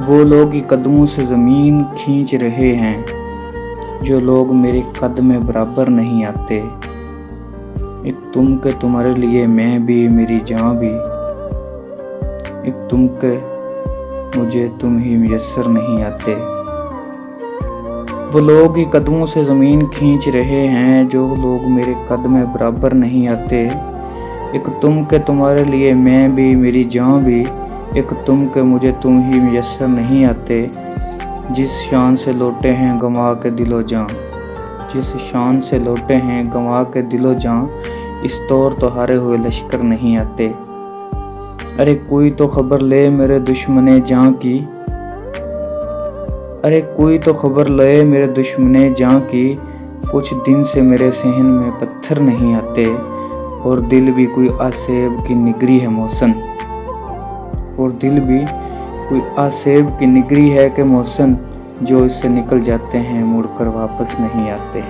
وہ لوگ ہی قدموں سے زمین کھینچ رہے ہیں جو لوگ میرے قد میں برابر نہیں آتے۔ ایک تم کہ تمہارے لیے میں بھی میری جان بھی، ایک تم کہ مجھے تم ہی میسر نہیں آتے۔ وہ لوگ ہی قدموں سے زمین کھینچ رہے ہیں جو لوگ میرے قد میں برابر نہیں آتے۔ ایک تم کہ تمہارے لیے میں بھی میری جان بھی، ایک تم کہ مجھے تم ہی میسر نہیں آتے۔ جس شان سے لوٹے ہیں گنوا کے دل و جاں، جس شان سے لوٹے ہیں گنوا کے دل و جاں، اس طور تو ہارے ہوئے لشکر نہیں آتے۔ ارے کوئی تو خبر لے میرے دشمن جاں کی، ارے کوئی تو خبر لے میرے دشمن جاں کی، کچھ دن سے میرے صحن میں پتھر نہیں آتے، اور دل بھی کوئی آسیب کی نگری ہے محسن، اور دل بھی کوئی آسیب کی نگری ہے کہ محسن، جو اس سے نکل جاتے ہیں مڑ کر واپس نہیں آتے۔